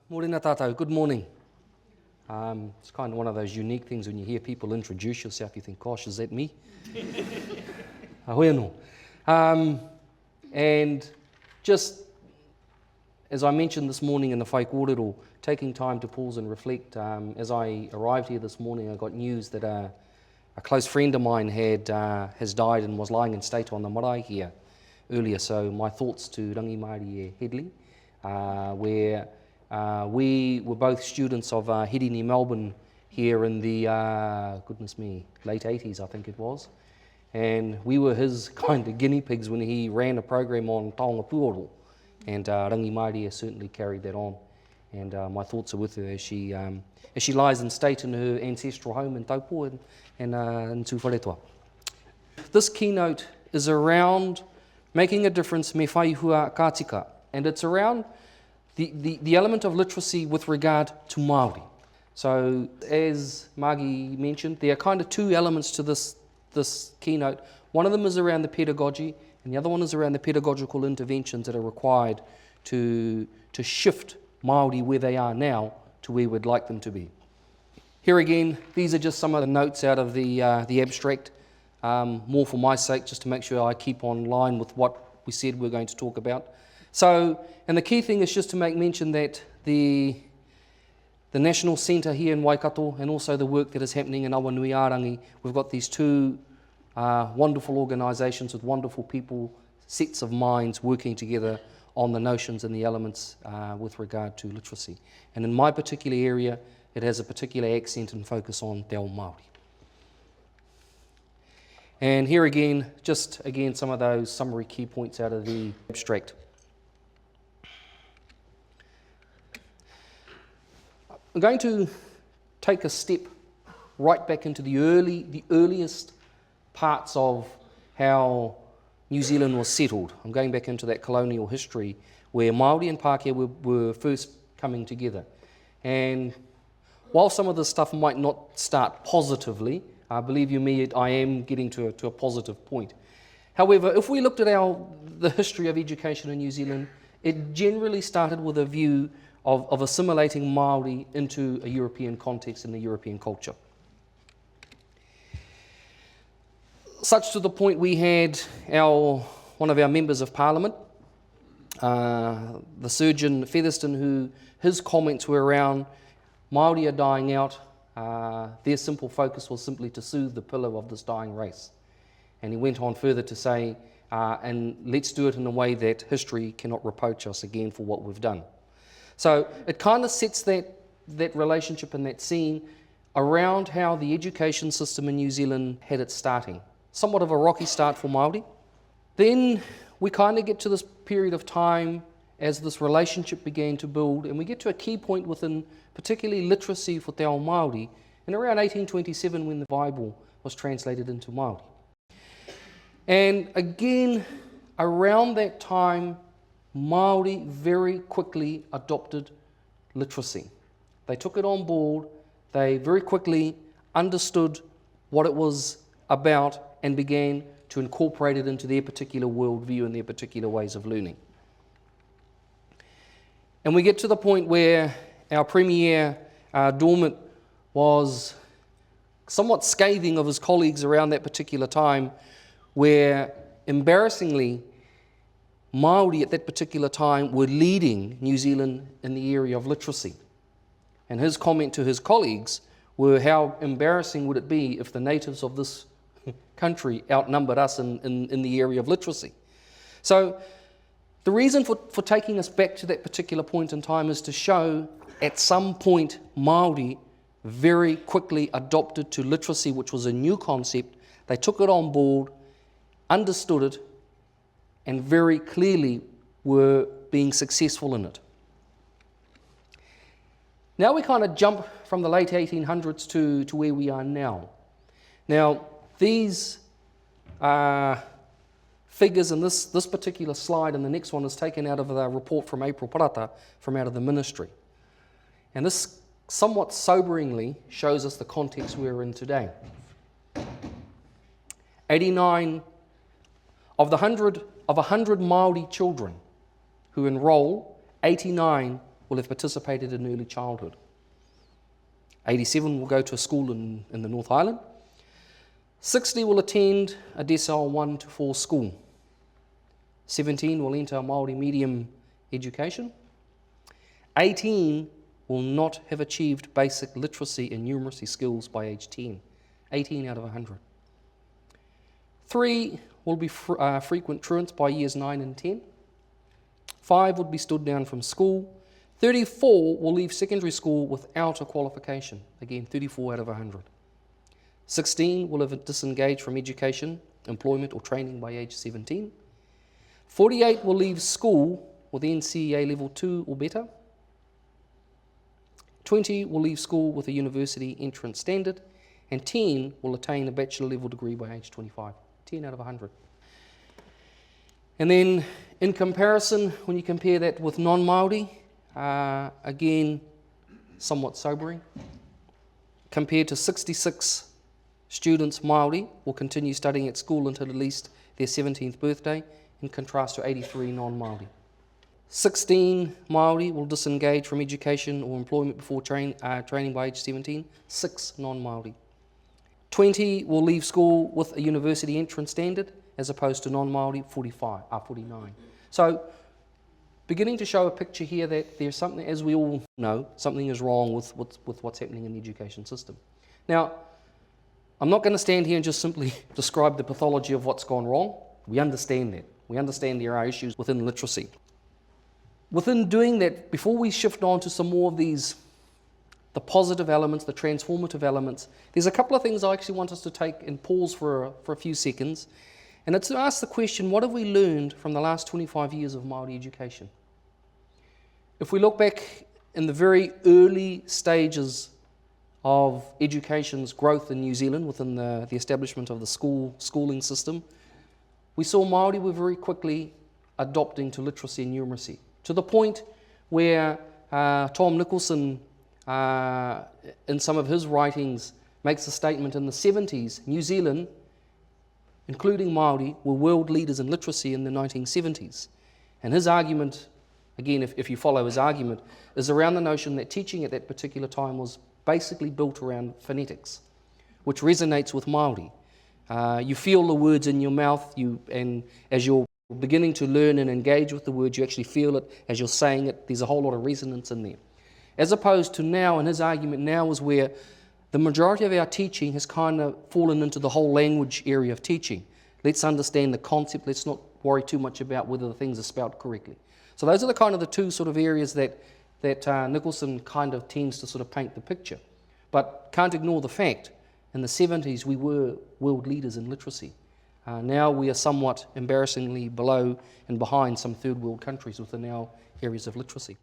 Morena tātou, good morning. It's kind of one of those unique things when you hear people introduce yourself, you think, gosh, is that me? Whare Wa. And just as I mentioned this morning in the whai kōrero, taking time to pause and reflect, as I arrived here this morning, I got news that a close friend of mine has died and was lying in state on the marae here earlier. So my thoughts to rangi Māori Headley, where we were both students of Hirini Melbourne here in the, goodness me, late 80s I think it was. And we were his kind of guinea pigs when he ran a program on taonga puoro. And rangi Māori has certainly carried that on. And my thoughts are with her as she lies in state in her ancestral home in Taupo and in Tūwharetoa. This keynote is around making a difference me whai hua ka tika. And it's around the element of literacy with regard to Māori. So as Magi mentioned, there are kind of two elements to this keynote. One of them is around the pedagogy, and the other one is around the pedagogical interventions that are required to shift Māori where they are now to where we'd like them to be. Here again, these are just some of the notes out of the abstract, more for my sake, just to make sure I keep on line with what we said we're going to talk about. So, and the key thing is just to make mention that the National Centre here in Waikato and also the work that is happening in Awanuia, we've got these two wonderful organisations with wonderful people, sets of minds working together on the notions and the elements with regard to literacy. And in my particular area, it has a particular accent and focus on te ao Māori. And here again, just again some of those summary key points out of the abstract. I'm going to take a step right back into the earliest parts of how New Zealand was settled. I'm going back into that colonial history where Māori and Pākehā were first coming together. And while some of this stuff might not start positively, believe you me, I am getting to a positive point. However, if we looked at the history of education in New Zealand, it generally started with a view of assimilating Māori into a European context and the European culture. Such to the point we had one of our members of parliament, the surgeon Featherston, his comments were around Māori are dying out, their simple focus was simply to soothe the pillow of this dying race. And he went on further to say, and let's do it in a way that history cannot reproach us again for what we've done. So it kind of sets that relationship and that scene around how the education system in New Zealand had its starting. Somewhat of a rocky start for Māori. Then we kind of get to this period of time as this relationship began to build, and we get to a key point within particularly literacy for te ao Māori in around 1827 when the Bible was translated into Māori. And again, around that time, Māori very quickly adopted literacy. They took it on board, they very quickly understood what it was about and began to incorporate it into their particular worldview and their particular ways of learning. And we get to the point where our Premier, Dormant, was somewhat scathing of his colleagues around that particular time, where embarrassingly Māori at that particular time were leading New Zealand in the area of literacy. And his comment to his colleagues were, how embarrassing would it be if the natives of this country outnumbered us in the area of literacy. So the reason for taking us back to that particular point in time is to show at some point Māori very quickly adopted to literacy, which was a new concept. They took it on board, understood it, and very clearly were being successful in it. Now we kind of jump from the late 1800s to where we are now. Now, these figures in this particular slide and the next one is taken out of the report from April Parata from out of the ministry. And this somewhat soberingly shows us the context we're in today. 89 of 100 Māori children who enroll, 89 will have participated in early childhood. 87 will go to a school in the North Island. 60 will attend a decile 1 to 4 school. 17 will enter a Māori medium education. 18 will not have achieved basic literacy and numeracy skills by age 10. 18 out of 100. 3 will be frequent truants by years 9 and 10. 5 would be stood down from school. 34 will leave secondary school without a qualification. Again, 34 out of 100. 16 will have disengaged from education, employment or training by age 17. 48 will leave school with NCEA level 2 or better. 20 will leave school with a university entrance standard, and 10 will attain a bachelor level degree by age 25. 10 out of 100. And then in comparison, when you compare that with non-Māori, again, somewhat sobering. Compared to 66 students Māori will continue studying at school until at least their 17th birthday, in contrast to 83 non-Māori. 16 Māori will disengage from education or employment before training by age 17, 6 non-Māori. 20 will leave school with a university entrance standard, as opposed to non-Māori, 49. So, beginning to show a picture here that there's something, as we all know, something is wrong with what's happening in the education system. Now, I'm not going to stand here and just simply describe the pathology of what's gone wrong. We understand that. We understand there are issues within literacy. Within doing that, before we shift on to some more of these, the positive elements, the transformative elements, there's a couple of things I actually want us to take and pause for a few seconds. And it's to ask the question, what have we learned from the last 25 years of Māori education? If we look back in the very early stages of education's growth in New Zealand, within the establishment of the schooling system, we saw Māori were very quickly adopting to literacy and numeracy, to the point where Tom Nicholson, in some of his writings, makes a statement in the 70s, New Zealand, including Māori, were world leaders in literacy in the 1970s. And his argument, again, if you follow his argument, is around the notion that teaching at that particular time was basically built around phonetics, which resonates with Māori. You feel the words in your mouth, and as you're beginning to learn and engage with the words, you actually feel it as you're saying it. There's a whole lot of resonance in there. As opposed to now, and his argument now is where the majority of our teaching has kind of fallen into the whole language area of teaching. Let's understand the concept. Let's not worry too much about whether the things are spelled correctly. So those are the kind of the two sort of areas that Nicholson kind of tends to sort of paint the picture. But can't ignore the fact, in the 70s we were world leaders in literacy. Now we are somewhat embarrassingly below and behind some third world countries within our areas of literacy.